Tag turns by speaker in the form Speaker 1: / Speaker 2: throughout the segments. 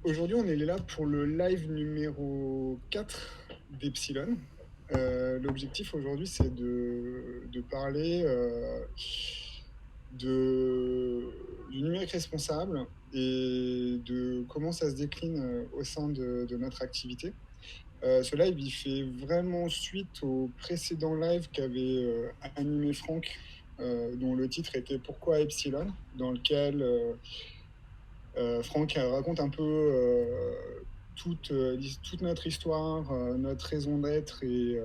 Speaker 1: Aujourd'hui, on est là pour le live numéro 4 d'Epsilon. L'objectif aujourd'hui, c'est de parler du numérique responsable et de comment ça se décline au sein de notre activité. Ce live, il fait vraiment suite au précédent live qu'avait animé Franck, dont le titre était Pourquoi Epsilon, dans lequel Franck raconte un peu toute notre histoire, notre raison d'être et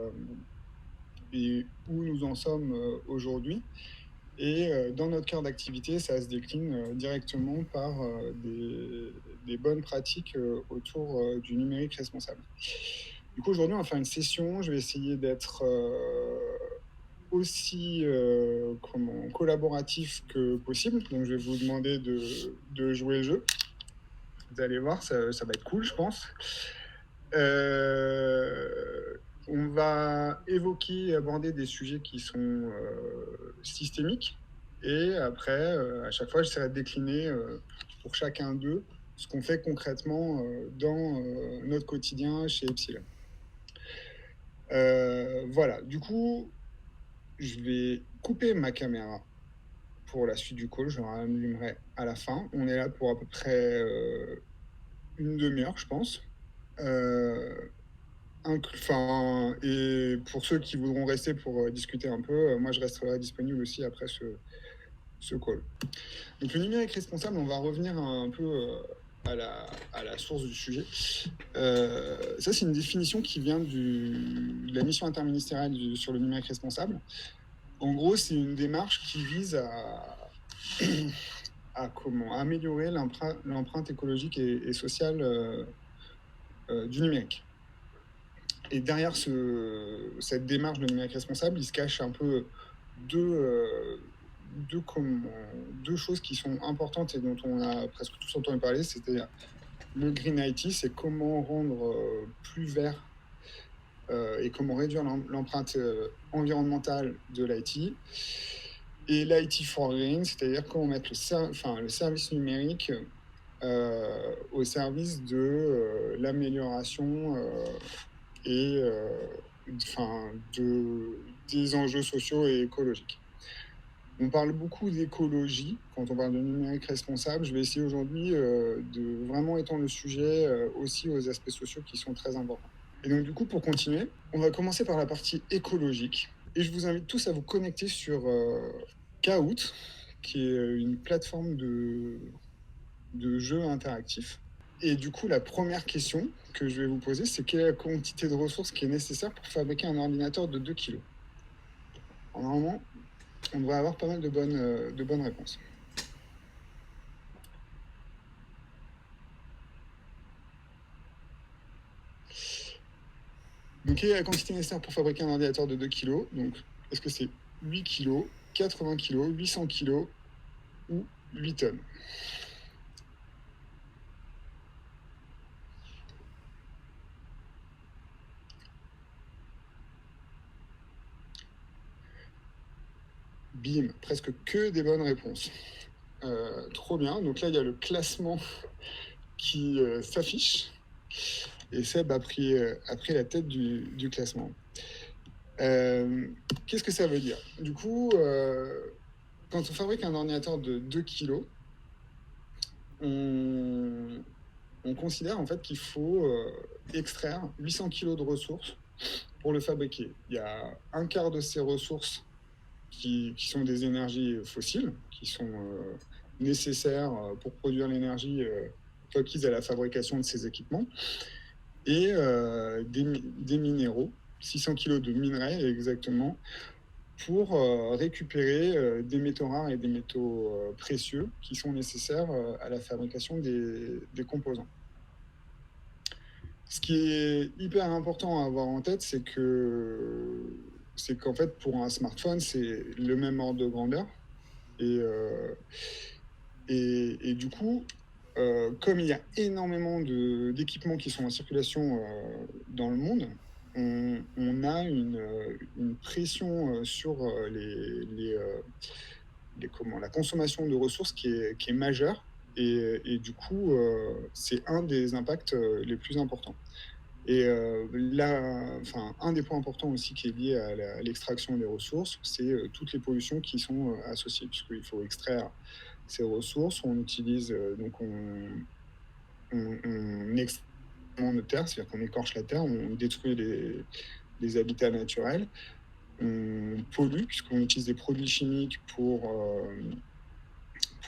Speaker 1: où nous en sommes aujourd'hui. Et dans notre cœur d'activité, ça se décline directement par des bonnes pratiques autour du numérique responsable. Du coup, aujourd'hui, on va faire une session. Je vais essayer d'être aussi collaboratif que possible. Donc, je vais vous demander de jouer le jeu. Vous allez voir, ça va être cool, je pense. On va évoquer et aborder des sujets qui sont systémiques. Et après, à chaque fois, j'essaierai de décliner pour chacun d'eux ce qu'on fait concrètement dans notre quotidien chez Epsilon. Voilà, du coup, je vais couper ma caméra pour la suite du call. Je la rallumerai à la fin. On est là pour à peu près une demi-heure, je pense. Et pour ceux qui voudront rester pour discuter un peu, moi je resterai disponible aussi après ce call. Donc le numérique responsable, on va revenir un peu à la source du sujet. Ça, c'est une définition qui vient de la mission interministérielle sur le numérique responsable. En gros, c'est une démarche qui vise à améliorer l'empreinte écologique et sociale du numérique. Et derrière cette démarche de numérique responsable, il se cache un peu deux choses qui sont importantes et dont on a presque tous entendu parler. C'est-à-dire le Green IT, c'est comment rendre plus vert et comment réduire l'empreinte environnementale de l'IT. Et l'IT for Green, c'est-à-dire comment mettre le service numérique au service de l'amélioration et des enjeux sociaux et écologiques. On parle beaucoup d'écologie quand on parle de numérique responsable. Je vais essayer aujourd'hui de vraiment étendre le sujet aussi aux aspects sociaux qui sont très importants. Et donc du coup, pour continuer, on va commencer par la partie écologique. Et je vous invite tous à vous connecter sur Kahoot, qui est une plateforme de jeux interactifs. Et du coup, la première question que je vais vous poser, c'est quelle est la quantité de ressources qui est nécessaire pour fabriquer un ordinateur de 2 kg. Normalement, on devrait avoir pas mal de bonnes réponses. Donc, quelle est la quantité nécessaire pour fabriquer un ordinateur de 2 kg? Donc, est-ce que c'est 8 kg, 80 kg, 800 kg ou 8 tonnes? Bim, presque que des bonnes réponses. Trop bien. Donc là, il y a le classement qui s'affiche. Et Seb a pris la tête du classement. Qu'est-ce que ça veut dire? Du coup, quand on fabrique un ordinateur de 2 kg, on considère en fait qu'il faut extraire 800 kg de ressources pour le fabriquer. Il y a un quart de ces ressources qui sont des énergies fossiles, qui sont nécessaires pour produire l'énergie requise à la fabrication de ces équipements, et des minéraux, 600 kg de minerais exactement, pour récupérer des métaux rares et des métaux précieux qui sont nécessaires à la fabrication des composants. Ce qui est hyper important à avoir en tête, c'est qu'en fait, pour un smartphone, c'est le même ordre de grandeur. Et du coup, comme il y a énormément d'équipements qui sont en circulation dans le monde, on a une pression sur la consommation de ressources qui est majeure. Et du coup, c'est un des impacts les plus importants. Et là, enfin, un des points importants aussi qui est lié à l'extraction des ressources, c'est toutes les pollutions qui sont associées, puisqu'il faut extraire ces ressources. On utilise, donc on extrait notre terre, c'est-à-dire qu'on écorche la terre, on détruit les habitats naturels, on pollue, puisqu'on utilise des produits chimiques pour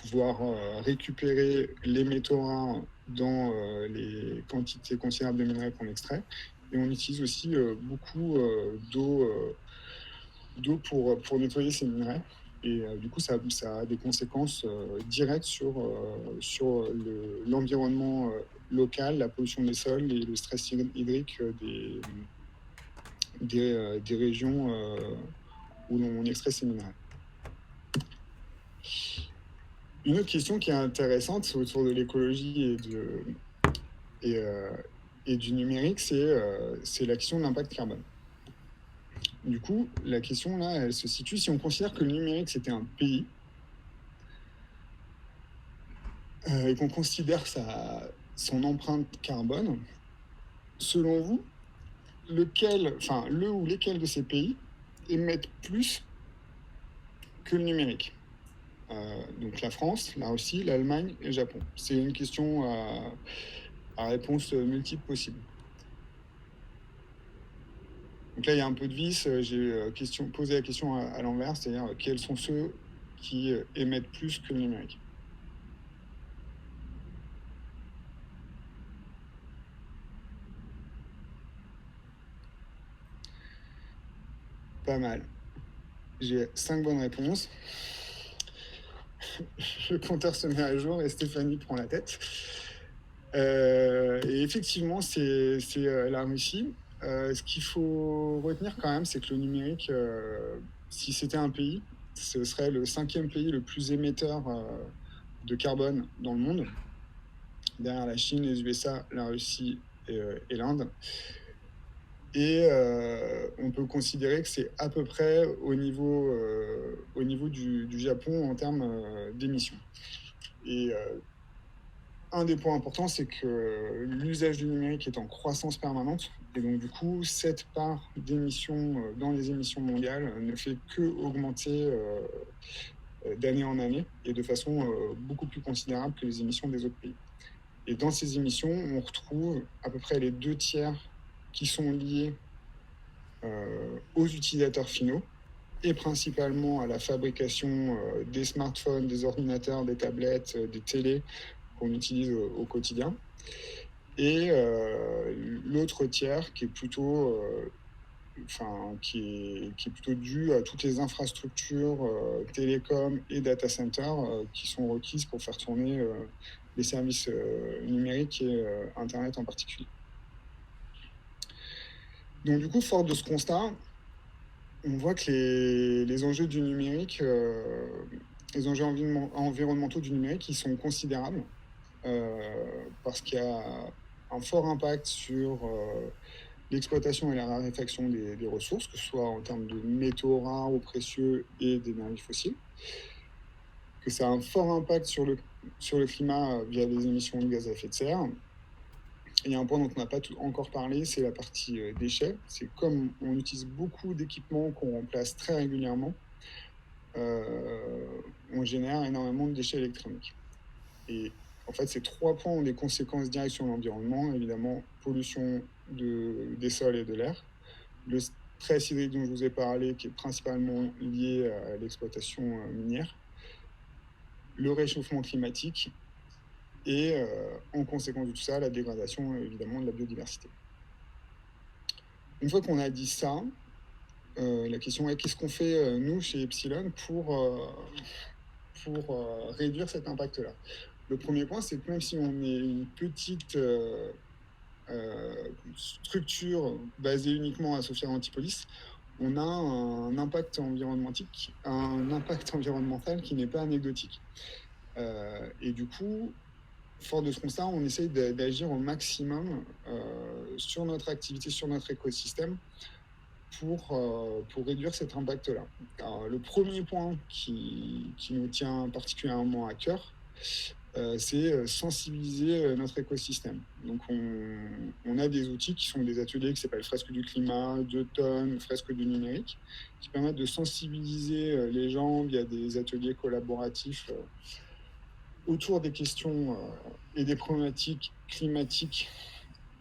Speaker 1: pouvoir récupérer les métaux rares dans les quantités considérables de minerais qu'on extrait. Et on utilise aussi beaucoup d'eau pour nettoyer ces minerais. Et du coup, ça a des conséquences directes sur l'environnement local, la pollution des sols et le stress hydrique des régions où l'on extrait ces minerais. Une autre question qui est intéressante autour de l'écologie et du numérique, c'est la question de l'impact carbone. Du coup, la question là, elle se situe si on considère que le numérique c'était un pays et qu'on considère son empreinte carbone, selon vous, le ou lesquels de ces pays émettent plus que le numérique? Donc la France, la Russie, l'Allemagne et le Japon. C'est une question à réponse multiple possible. Donc là, il y a un peu de vice. J'ai posé la question à l'envers, c'est-à-dire quels sont ceux qui émettent plus que le numérique? Pas mal. J'ai 5 bonnes réponses. Le compteur se met à jour et Stéphanie prend la tête. Et effectivement, c'est la Russie. Ce qu'il faut retenir quand même, c'est que le numérique, si c'était un pays, ce serait le 5e pays le plus émetteur de carbone dans le monde, derrière la Chine, les USA, la Russie et l'Inde. Et on peut considérer que c'est à peu près au niveau du Japon en termes d'émissions. Et un des points importants, c'est que l'usage du numérique est en croissance permanente. Et donc, du coup, cette part d'émissions dans les émissions mondiales ne fait que augmenter d'année en année et de façon beaucoup plus considérable que les émissions des autres pays. Et dans ces émissions, on retrouve à peu près les 2 tiers qui sont liés aux utilisateurs finaux et principalement à la fabrication des smartphones, des ordinateurs, des tablettes, des télés qu'on utilise au quotidien. Et l'autre tiers qui est plutôt, qui est plutôt dû à toutes les infrastructures télécom et data centers qui sont requises pour faire tourner les services numériques et Internet en particulier. Donc du coup, fort de ce constat, on voit que les enjeux du numérique, les enjeux environnementaux du numérique, ils sont considérables parce qu'il y a un fort impact sur l'exploitation et la raréfaction des ressources, que ce soit en termes de métaux rares ou précieux et d'énergie fossile, que ça a un fort impact sur le climat via les émissions de gaz à effet de serre. Il y a un point dont on n'a pas encore parlé, c'est la partie déchets. C'est comme on utilise beaucoup d'équipements qu'on remplace très régulièrement, on génère énormément de déchets électroniques. Et en fait, ces 3 points ont des conséquences directes sur l'environnement. Évidemment, pollution des sols et de l'air. Le stress hydrique dont je vous ai parlé, qui est principalement lié à l'exploitation minière. Le réchauffement climatique et en conséquence de tout ça, la dégradation évidemment de la biodiversité. Une fois qu'on a dit ça, la question est qu'est-ce qu'on fait nous chez Epsilon pour réduire cet impact-là? Le premier point, c'est que même si on est une petite structure basée uniquement à Sophia Antipolis, on a un impact environnemental qui n'est pas anecdotique. Et du coup, fort de ce constat, on essaye d'agir au maximum sur notre activité, sur notre écosystème pour réduire cet impact-là. Alors, le premier point qui nous tient particulièrement à cœur, c'est sensibiliser notre écosystème. Donc on a des outils qui sont des ateliers qui s'appellent Fresques du climat, 2 tonnes, Fresques du numérique, qui permettent de sensibiliser les gens via des ateliers collaboratifs autour des questions et des problématiques climatiques,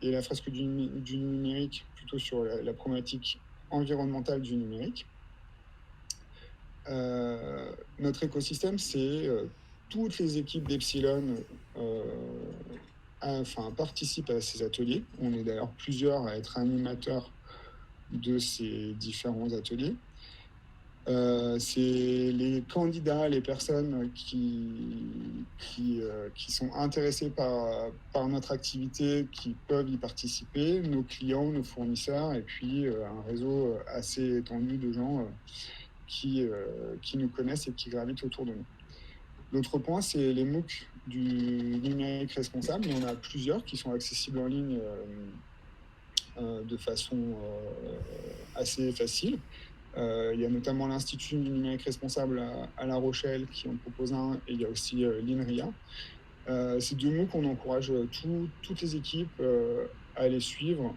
Speaker 1: et la fresque du numérique plutôt sur la problématique environnementale du numérique. Notre écosystème, c'est toutes les équipes d'Epsilon participent à ces ateliers. On est d'ailleurs plusieurs à être animateurs de ces différents ateliers. C'est les candidats, les personnes qui sont intéressés par notre activité qui peuvent y participer, nos clients, nos fournisseurs, et puis un réseau assez étendu de gens qui nous connaissent et qui gravitent autour de nous. L'autre point, c'est les MOOC du numérique responsable. Il y en a plusieurs qui sont accessibles en ligne de façon assez facile. Il y a notamment l'Institut du numérique responsable à La Rochelle qui en propose un, et il y a aussi l'INRIA. Ces 2 MOOC, on encourage toutes les équipes à les suivre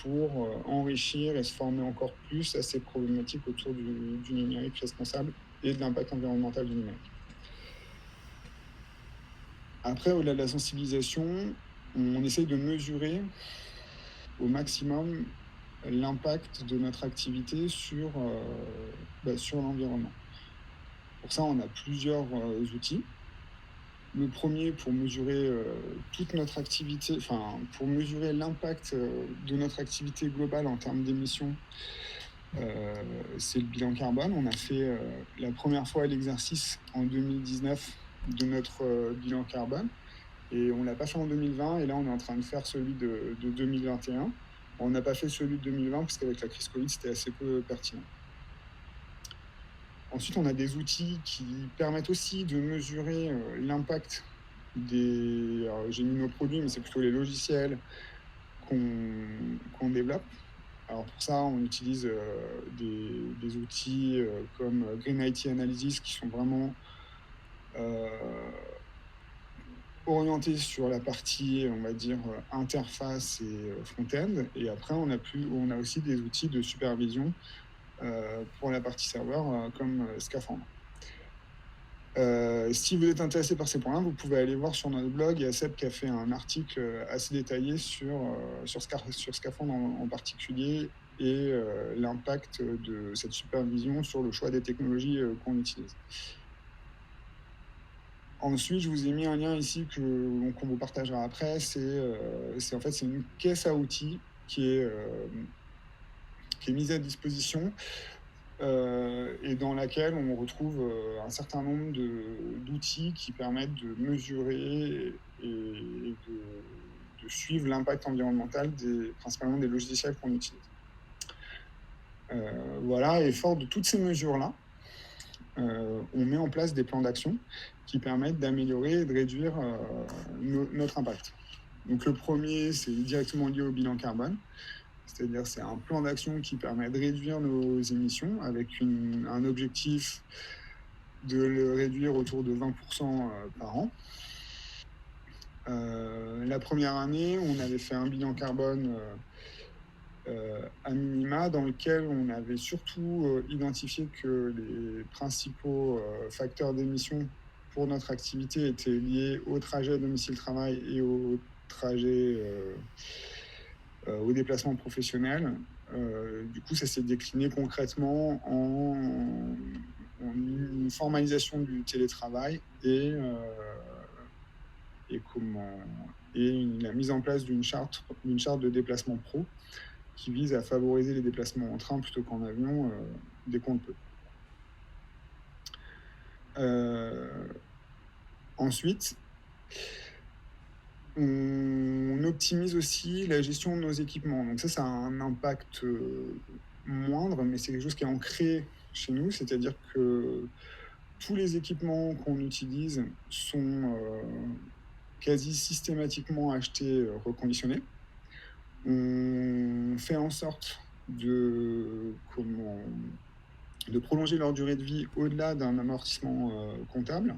Speaker 1: pour enrichir et se former encore plus à ces problématiques autour du numérique responsable et de l'impact environnemental du numérique. Après, au-delà de la sensibilisation, on essaye de mesurer au maximum l'impact de notre activité sur l'environnement. Pour ça, on a plusieurs outils. Le premier, pour mesurer toute notre activité, pour mesurer l'impact de notre activité globale en termes d'émissions, c'est le bilan carbone. On a fait la première fois l'exercice en 2019 de notre bilan carbone, et on ne l'a pas fait en 2020, et là on est en train de faire celui de 2021. On n'a pas fait celui de 2020 parce qu'avec la crise Covid, c'était assez peu pertinent. Ensuite, on a des outils qui permettent aussi de mesurer l'impact des... Alors, j'ai mis nos produits, mais c'est plutôt les logiciels qu'on développe. Alors pour ça, on utilise des outils comme Green IT Analysis qui sont vraiment orientés sur la partie, on va dire, interface et front-end. Et après, on a aussi des outils de supervision pour la partie serveur comme Scaphandre. Si vous êtes intéressé par ces points-là, vous pouvez aller voir sur notre blog. Il y a Seb qui a fait un article assez détaillé sur Scaphandre en particulier, et l'impact de cette supervision sur le choix des technologies qu'on utilise. Ensuite, je vous ai mis un lien ici qu'on vous partagera après. C'est une caisse à outils qui est mise à disposition et dans laquelle on retrouve un certain nombre d'outils qui permettent de mesurer et de suivre l'impact environnemental principalement des logiciels qu'on utilise. Voilà, et fort de toutes ces mesures-là, on met en place des plans d'action qui permettent d'améliorer et de réduire notre impact. Donc le premier, c'est directement lié au bilan carbone. C'est-à-dire c'est un plan d'action qui permet de réduire nos émissions avec un objectif de le réduire autour de 20% par an. La première année, on avait fait un bilan carbone à minima dans lequel on avait surtout identifié que les principaux facteurs d'émission pour notre activité étaient liés au trajet domicile-travail et au trajet au déplacement professionnel. Du coup, ça s'est décliné concrètement en une formalisation du télétravail et la mise en place d'une charte de déplacement pro qui vise à favoriser les déplacements en train plutôt qu'en avion dès qu'on le peut. Ensuite, on optimise aussi la gestion de nos équipements. Donc ça a un impact moindre, mais c'est quelque chose qui est ancré chez nous, c'est-à-dire que tous les équipements qu'on utilise sont quasi systématiquement achetés reconditionnés. On fait en sorte de prolonger leur durée de vie au-delà d'un amortissement comptable.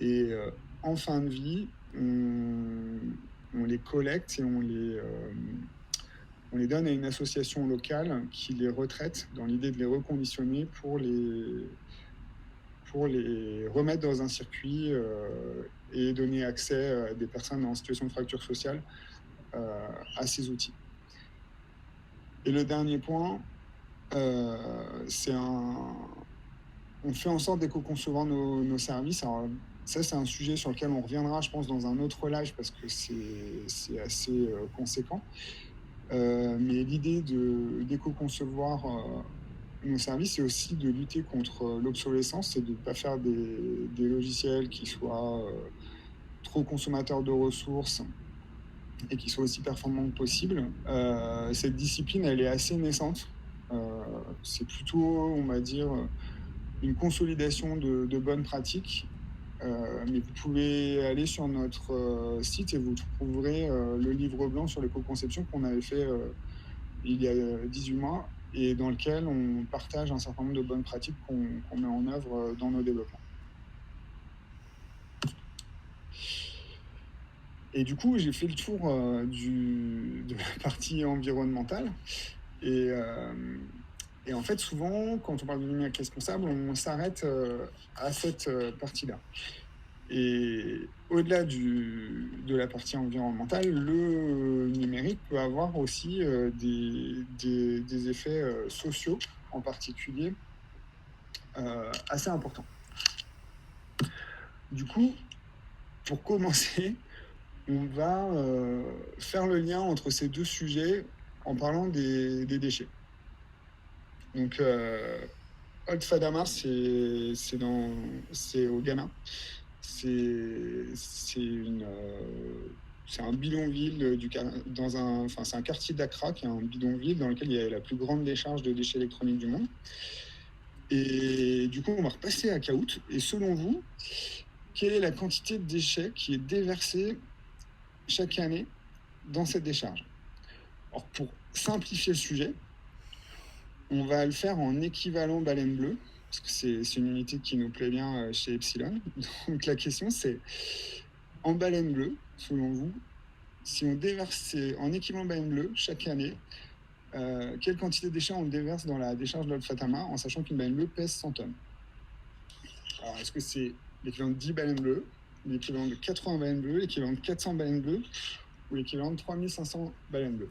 Speaker 1: Et en fin de vie, on les collecte et on les donne à une association locale qui les retraite dans l'idée de les reconditionner pour les remettre dans un circuit et donner accès à des personnes en situation de fracture sociale à ces outils. Et le dernier point, on fait en sorte d'éco-concevoir nos services. Alors, ça, c'est un sujet sur lequel on reviendra, je pense, dans un autre live parce que c'est assez conséquent. Mais l'idée d'éco-concevoir nos services, c'est aussi de lutter contre l'obsolescence, c'est de ne pas faire des logiciels qui soient trop consommateurs de ressources et qui soient aussi performants que possible. Cette discipline, elle est assez naissante. C'est plutôt, on va dire, une consolidation de bonnes pratiques. Mais vous pouvez aller sur notre site et vous trouverez le livre blanc sur l'éco-conception qu'on avait fait il y a 18 mois et dans lequel on partage un certain nombre de bonnes pratiques qu'on met en œuvre dans nos développements. Et du coup, j'ai fait le tour de la partie environnementale. Et en fait, souvent, quand on parle de numérique responsable, on s'arrête à cette partie-là. Et au-delà de la partie environnementale, le numérique peut avoir aussi des effets sociaux, en particulier, assez importants. Du coup, pour commencer, on va faire le lien entre ces deux sujets en parlant des déchets. Donc, Old Fadama, c'est au Ghana. C'est un bidonville c'est un quartier d'Accra qui est un bidonville dans lequel il y a la plus grande décharge de déchets électroniques du monde. Et du coup, on va repasser à Kahoot. Et selon vous, quelle est la quantité de déchets qui est déversée chaque année dans cette décharge? Alors, pour simplifier le sujet, on va le faire en équivalent baleine bleue, parce que c'est une unité qui nous plaît bien chez Epsilon. Donc la question c'est, en baleine bleue, selon vous, si on déverse en équivalent baleine bleue chaque année, quelle quantité de déchets on déverse dans la décharge de l'Ol-Fatama, en sachant qu'une baleine bleue pèse 100 tonnes? Alors est-ce que c'est l'équivalent de 10 baleines bleues, l'équivalent de 80 baleines bleues, l'équivalent de 400 baleines bleues, ou l'équivalent de 3500 baleines bleues?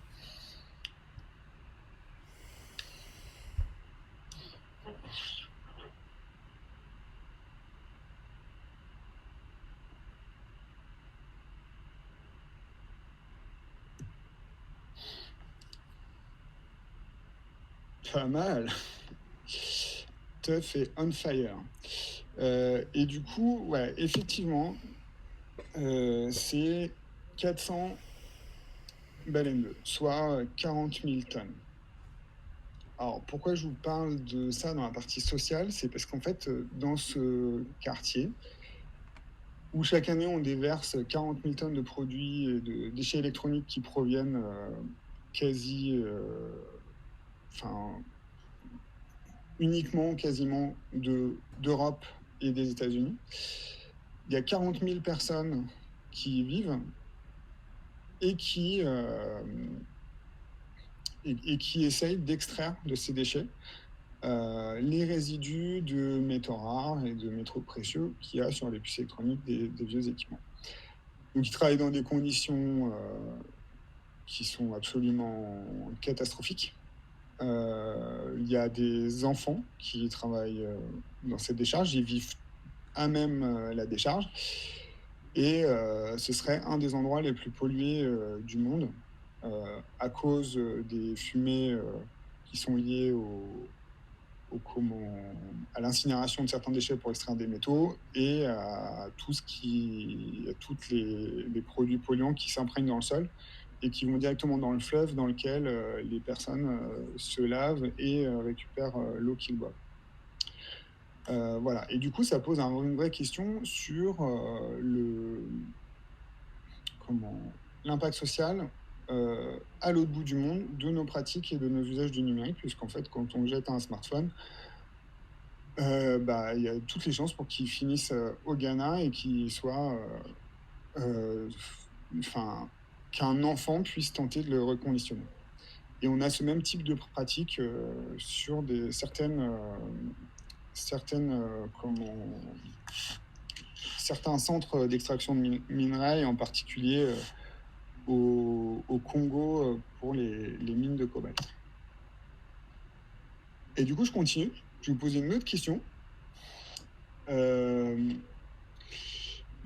Speaker 1: Pas mal. Tough et on fire. Et du coup, ouais, effectivement, c'est 400 baleines bleues, soit 40 000 tonnes. Alors, pourquoi je vous parle de ça dans la partie sociale? C'est parce qu'en fait, dans ce quartier, où chaque année on déverse 40 000 tonnes de produits et de déchets électroniques qui proviennent uniquement quasiment d'Europe et des États-Unis. Il y a 40 000 personnes qui y vivent et qui essayent d'extraire de ces déchets les résidus de métaux rares et de métaux précieux qu'il y a sur les puces électroniques des vieux équipements. Donc ils travaillent dans des conditions qui sont absolument catastrophiques. Il y a des enfants qui travaillent dans cette décharge, ils vivent à même la décharge, et ce serait un des endroits les plus pollués du monde à cause des fumées qui sont liées à l'incinération de certains déchets pour extraire des métaux et à tous les produits polluants qui s'imprègnent dans le sol et qui vont directement dans le fleuve dans lequel les personnes se lavent et récupèrent l'eau qu'ils boivent. Voilà. Et du coup, ça pose une vraie question sur l'impact social à l'autre bout du monde de nos pratiques et de nos usages du numérique, puisqu'en fait, quand on jette un smartphone, Bah, il y a toutes les chances pour qu'ils finissent au Ghana et qu'ils soient, enfin, qu'un enfant puisse tenter de le reconditionner. Et on a ce même type de pratique sur certains centres d'extraction de minerais, et en particulier au Congo pour les mines de cobalt. Et du coup, je continue. Je vais vous poser une autre question. La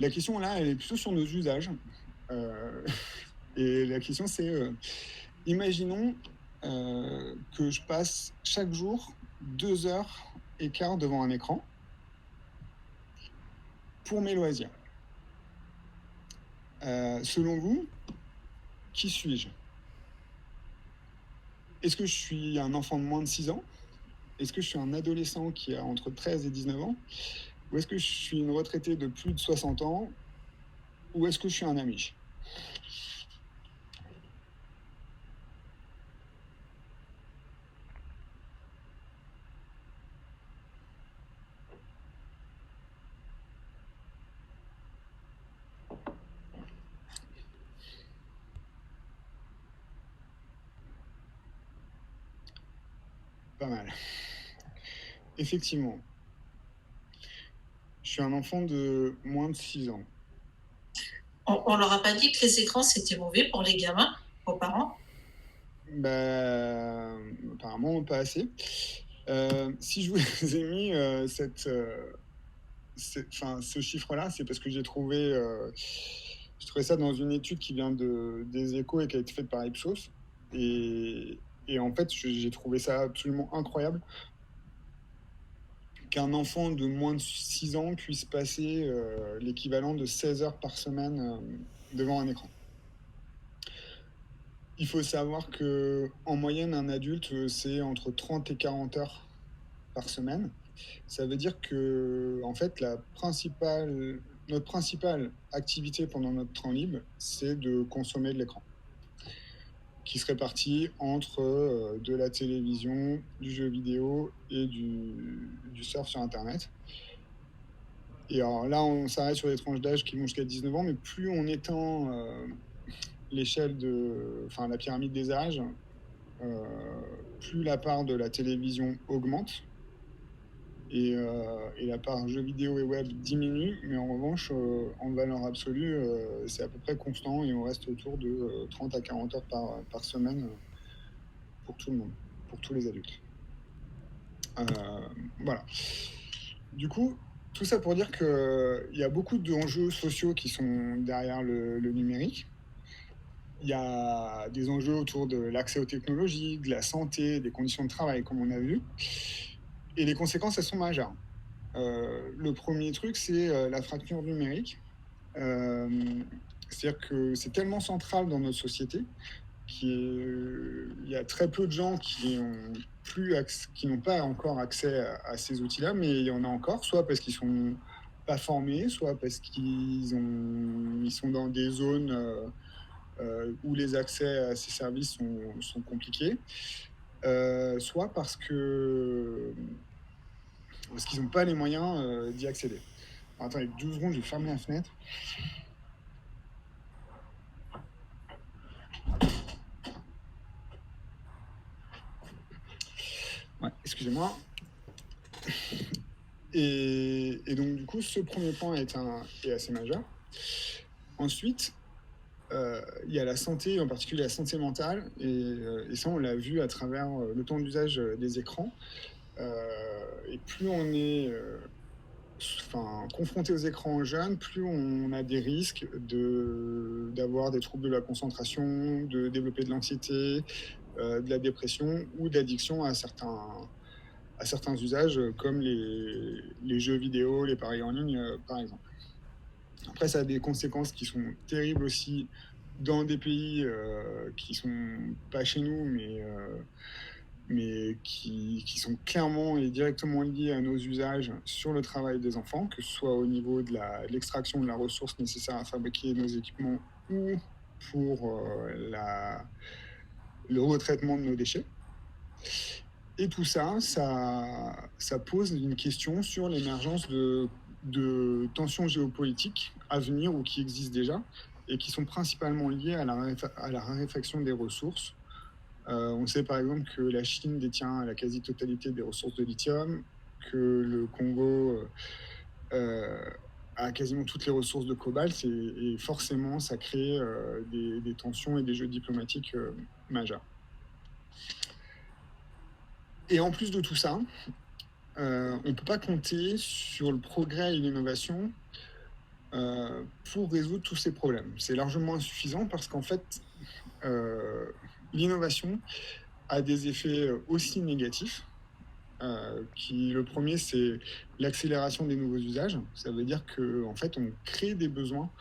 Speaker 1: question là, elle est plutôt sur nos usages. Et la question, c'est imaginons que je passe chaque jour 2h15 devant un écran pour mes loisirs. Selon vous, qui suis-je? Est-ce que je suis un enfant de moins de 6 ans? Est-ce que je suis un adolescent qui a entre 13 et 19 ans? Ou est-ce que je suis une retraitée de plus de 60 ans? Ou est-ce que je suis un Amish? Pas mal. Effectivement, je suis un enfant de moins de 6 ans.
Speaker 2: On leur a pas dit que les écrans, c'était mauvais pour les gamins, aux parents?
Speaker 1: Bah, apparemment, pas assez. Si je vous ai mis ce chiffre-là, c'est parce que j'ai trouvé ça dans une étude qui vient des Échos et qui a été faite par Ipsos. Et en fait, j'ai trouvé ça absolument incroyable qu'un enfant de moins de 6 ans puisse passer l'équivalent de 16 heures par semaine devant un écran. Il faut savoir qu'en moyenne, un adulte, c'est entre 30 et 40 heures par semaine. Ça veut dire que, en fait, notre principale activité pendant notre temps libre, c'est de consommer de l'écran, qui se répartit entre de la télévision, du jeu vidéo et du surf sur Internet. Et alors là, on s'arrête sur des tranches d'âge qui vont jusqu'à 19 ans, mais plus on étend la pyramide des âges, plus la part de la télévision augmente et la part jeux vidéo et web diminue, mais en revanche, en valeur absolue, c'est à peu près constant et on reste autour de 30 à 40 heures par semaine pour tout le monde, pour tous les adultes. Voilà. Du coup, tout ça pour dire qu'il y a beaucoup d'enjeux sociaux qui sont derrière le numérique. Il y a des enjeux autour de l'accès aux technologies, de la santé, des conditions de travail, comme on a vu. Et les conséquences, elles sont majeures. Le premier truc, c'est la fracture numérique. C'est-à-dire que c'est tellement central dans notre société qu'il y a très peu de gens qui n'ont pas encore accès à ces outils-là, mais il y en a encore, soit parce qu'ils sont pas formés, soit parce ils sont dans des zones où les accès à ces services sont compliqués, soit parce qu'ils n'ont pas les moyens d'y accéder. Alors, attendez, 12 secondes, je vais fermer la fenêtre. Ouais, excusez-moi. Et donc, du coup, ce premier point est assez majeur. Ensuite, il y a la santé, en particulier la santé mentale, et ça, on l'a vu à travers le temps d'usage des écrans. Et plus on est confronté aux écrans jeunes, plus on a des risques d'avoir des troubles de la concentration, de développer de l'anxiété, de la dépression ou d'addiction à certains usages comme les jeux vidéo, les paris en ligne, par exemple. Après, ça a des conséquences qui sont terribles aussi dans des pays qui sont pas chez nous, mais qui sont clairement et directement liés à nos usages sur le travail des enfants, que ce soit au niveau de l'extraction de la ressource nécessaire à fabriquer nos équipements ou pour le retraitement de nos déchets. Et tout ça, ça pose une question sur l'émergence de tensions géopolitiques à venir ou qui existent déjà et qui sont principalement liées à la raréfaction des ressources. On sait par exemple que la Chine détient la quasi-totalité des ressources de lithium, que le Congo a quasiment toutes les ressources de cobalt et forcément ça crée des tensions et des jeux diplomatiques majeurs. Et en plus de tout ça, on ne peut pas compter sur le progrès et l'innovation pour résoudre tous ces problèmes. C'est largement insuffisant parce qu'en fait, l'innovation a des effets aussi négatifs. Le premier, c'est l'accélération des nouveaux usages. Ça veut dire qu'en fait, on crée des besoins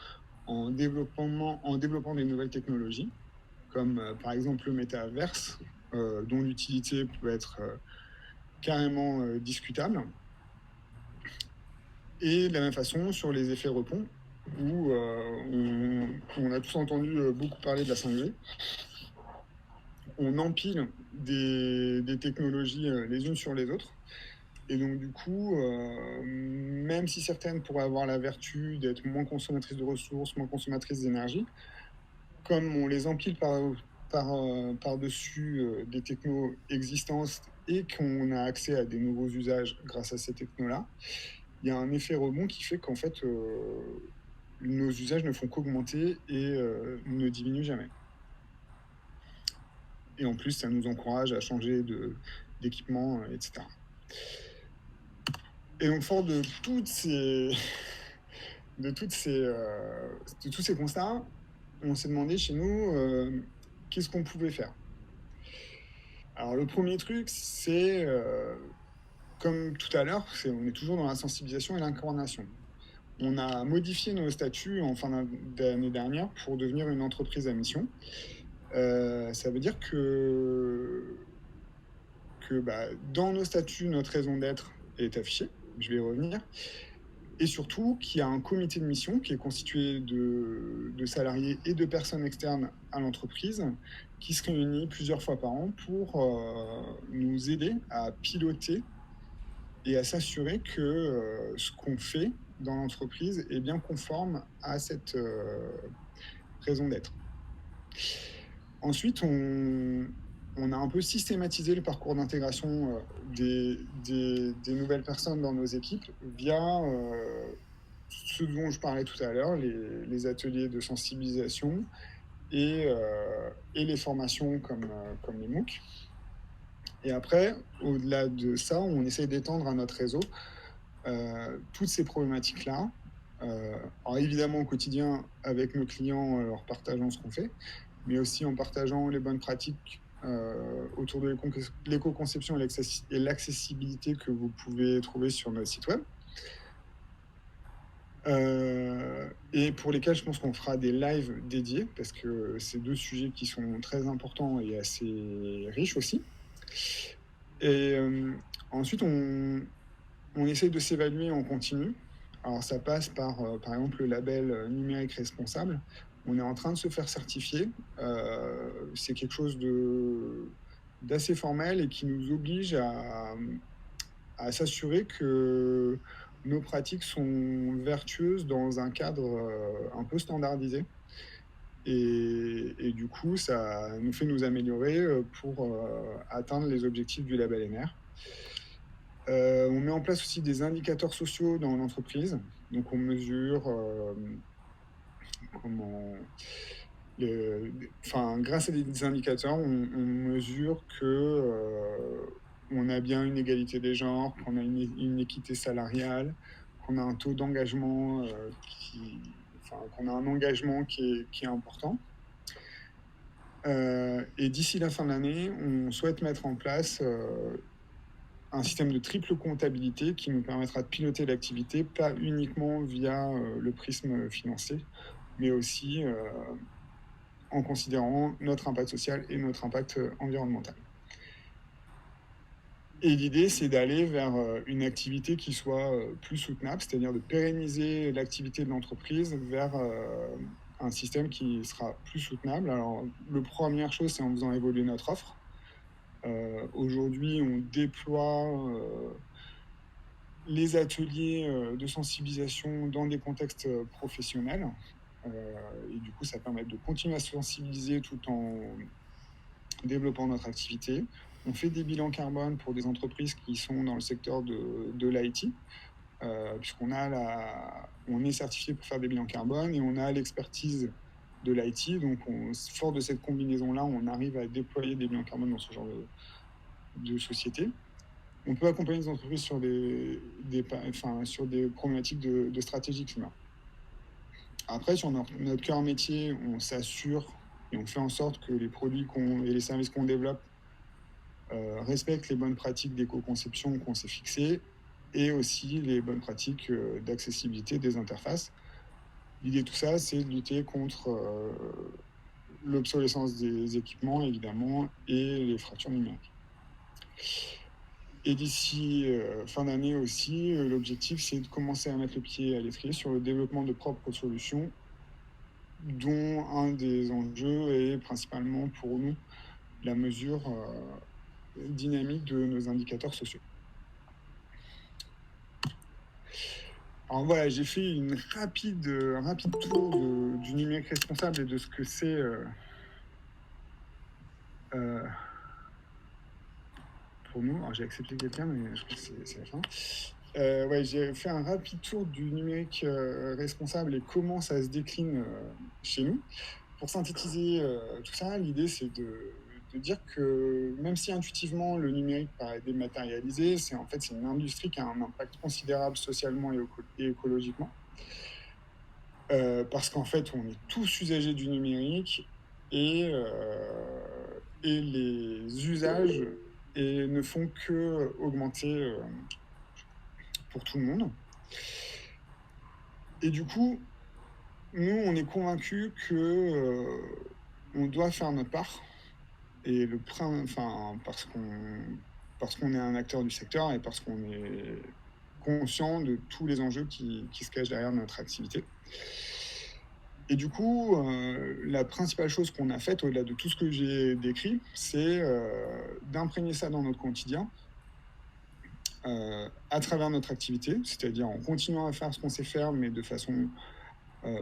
Speaker 1: en développant des nouvelles technologies, comme par exemple le métaverse, dont l'utilité peut être carrément discutable. Et de la même façon, sur les effets rebonds, où on a tous entendu beaucoup parler de la 5G, on empile des technologies les unes sur les autres. Et donc, du coup, même si certaines pourraient avoir la vertu d'être moins consommatrices de ressources, moins consommatrices d'énergie, comme on les empile par-dessus des technos existantes et qu'on a accès à des nouveaux usages grâce à ces technos-là, il y a un effet rebond qui fait qu'en fait, nos usages ne font qu'augmenter et ne diminuent jamais. Et en plus, ça nous encourage à changer d'équipement, etc. Et donc, fort de de tous ces constats, on s'est demandé chez nous qu'est-ce qu'on pouvait faire. Alors, le premier truc, c'est, comme tout à l'heure, on est toujours dans la sensibilisation et l'incarnation. On a modifié nos statuts en fin d'année dernière pour devenir une entreprise à mission. Ça veut dire que dans nos statuts, notre raison d'être est affichée. Je vais y revenir. Et surtout qu'il y a un comité de mission qui est constitué de salariés et de personnes externes à l'entreprise qui se réunit plusieurs fois par an pour nous aider à piloter et à s'assurer que ce qu'on fait dans l'entreprise est bien conforme à cette raison d'être. Ensuite, on a un peu systématisé le parcours d'intégration des nouvelles personnes dans nos équipes via ce dont je parlais tout à l'heure, les ateliers de sensibilisation et les formations comme les MOOC. Et après, au-delà de ça, on essaye d'étendre à notre réseau toutes ces problématiques-là. Alors évidemment au quotidien avec nos clients, leur partageant ce qu'on fait, mais aussi en partageant les bonnes pratiques autour de l'éco-conception et l'accessibilité que vous pouvez trouver sur notre site web. Et pour lesquels je pense qu'on fera des lives dédiés, parce que c'est deux sujets qui sont très importants et assez riches aussi. Et ensuite, on essaye de s'évaluer en continu. Alors ça passe par exemple, le label numérique responsable. On est en train de se faire certifier. C'est quelque chose d'assez formel et qui nous oblige à s'assurer que nos pratiques sont vertueuses dans un cadre un peu standardisé. Et du coup, ça nous fait nous améliorer pour atteindre les objectifs du label NR. On met en place aussi des indicateurs sociaux dans l'entreprise. Donc on mesure grâce à des indicateurs, on mesure que on a bien une égalité des genres, qu'on a une équité salariale, qu'on a un taux d'engagement qu'on a un engagement qui est important. Et d'ici la fin de l'année, on souhaite mettre en place un système de triple comptabilité qui nous permettra de piloter l'activité, pas uniquement via le prisme financier, mais aussi en considérant notre impact social et notre impact environnemental. Et l'idée, c'est d'aller vers une activité qui soit plus soutenable, c'est-à-dire de pérenniser l'activité de l'entreprise vers un système qui sera plus soutenable. Alors, la première chose, c'est en faisant évoluer notre offre. Aujourd'hui, on déploie les ateliers de sensibilisation dans des contextes professionnels. Et du coup, ça permet de continuer à se sensibiliser tout en développant notre activité. On fait des bilans carbone pour des entreprises qui sont dans le secteur de l'IT, puisqu'on on est certifié pour faire des bilans carbone et on a l'expertise de l'IT. Donc, fort de cette combinaison-là, on arrive à déployer des bilans carbone dans ce genre de société. On peut accompagner les entreprises sur sur des problématiques de stratégie climat. Après, sur notre cœur métier, on s'assure et on fait en sorte que les produits et les services qu'on développe respectent les bonnes pratiques d'éco-conception qu'on s'est fixées et aussi les bonnes pratiques d'accessibilité des interfaces. L'idée de tout ça, c'est de lutter contre l'obsolescence des équipements, évidemment, et les fractures numériques. Et d'ici fin d'année aussi, l'objectif, c'est de commencer à mettre le pied à l'étrier sur le développement de propres solutions, dont un des enjeux est principalement pour nous la mesure dynamique de nos indicateurs sociaux. Alors voilà, j'ai fait un rapide tour du numérique responsable et de ce que c'est pour nous. Alors j'ai accepté quelqu'un, mais je crois que c'est la fin. Ouais, j'ai fait un rapide tour du numérique responsable et comment ça se décline chez nous. Pour synthétiser tout ça, l'idée c'est de dire que même si intuitivement le numérique paraît dématérialisé, c'est une industrie qui a un impact considérable socialement et écologiquement. Parce qu'en fait, on est tous usagers du numérique et les usages ne font que augmenter pour tout le monde. Et du coup, nous, on est convaincus que on doit faire notre part. Et parce qu'on est un acteur du secteur et parce qu'on est conscient de tous les enjeux qui se cachent derrière notre activité. Et du coup, la principale chose qu'on a faite, au-delà de tout ce que j'ai décrit, c'est d'imprégner ça dans notre quotidien à travers notre activité, c'est-à-dire en continuant à faire ce qu'on sait faire, mais de façon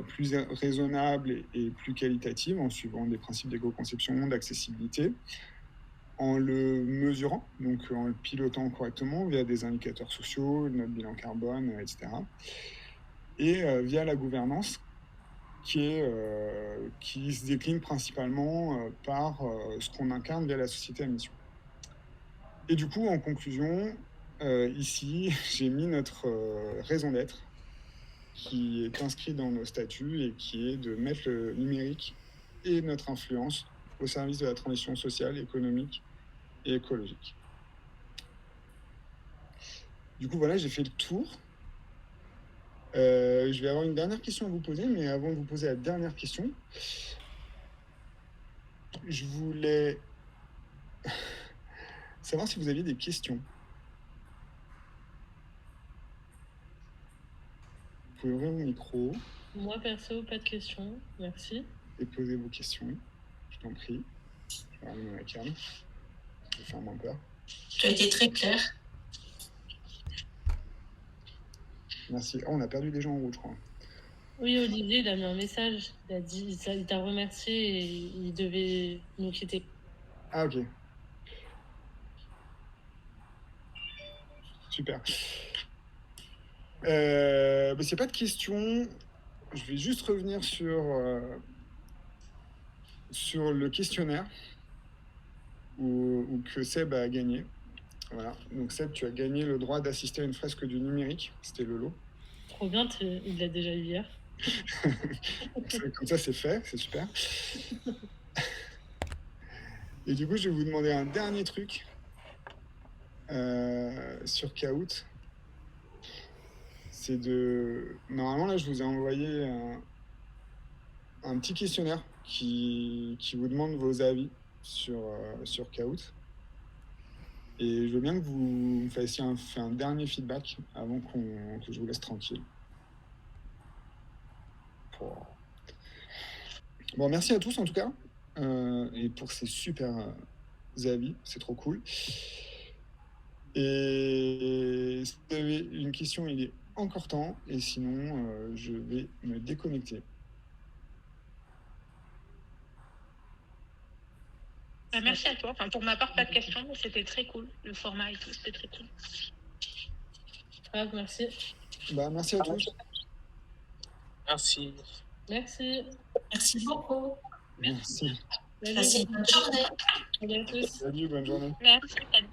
Speaker 1: plus raisonnable et plus qualitative, en suivant des principes d'éco-conception, d'accessibilité, en le mesurant, donc en le pilotant correctement via des indicateurs sociaux, notre bilan carbone, etc. Et via la gouvernance qui se décline principalement par ce qu'on incarne via la société à mission. Et du coup, en conclusion, ici, j'ai mis notre raison d'être qui est inscrit dans nos statuts et qui est de mettre le numérique et notre influence au service de la transition sociale, économique et écologique. Du coup, voilà, j'ai fait le tour. Je vais avoir une dernière question à vous poser, mais avant de vous poser la dernière question, je voulais savoir si vous aviez des questions. Vous pouvez ouvrir vos micros.
Speaker 3: Moi, perso, pas de questions. Merci.
Speaker 1: Et poser vos questions. Je t'en prie. Je vais rallumer ma cam. Je vais faire moins peur.
Speaker 2: Tu as été très clair.
Speaker 1: Merci. Oh, on a perdu des gens en route, je crois.
Speaker 3: Oui, Olivier, il a mis un message. Il t'a remercié et il devait nous quitter.
Speaker 1: Ah, ok. Super. C'est pas de questions. Je vais juste revenir sur le questionnaire où que Seb a gagné. Voilà. Donc Seb, tu as gagné le droit d'assister à une fresque du numérique. C'était le lot.
Speaker 3: Trop bien, il l'a déjà eu hier.
Speaker 1: Comme ça, c'est fait, c'est super. Et du coup, je vais vous demander un dernier truc sur Kahoot. C'est de... Normalement, là, je vous ai envoyé un petit questionnaire qui vous demande vos avis sur Kahoot. Et je veux bien que vous me fassiez un dernier feedback avant que je vous laisse tranquille. Bon, merci à tous en tout cas, et pour ces super avis, c'est trop cool. Et si vous avez une question, il est encore temps, et sinon, je vais me déconnecter.
Speaker 4: Merci à toi. Enfin, pour ma part, pas de questions, mais c'était très cool. Le format et tout, c'était très cool.
Speaker 3: Merci.
Speaker 1: Merci à tous.
Speaker 5: Merci.
Speaker 3: Merci.
Speaker 2: Merci beaucoup.
Speaker 1: Merci.
Speaker 2: Passez une bonne journée.
Speaker 3: Salut à tous.
Speaker 1: Salut, bonne journée.
Speaker 4: Merci. Salut.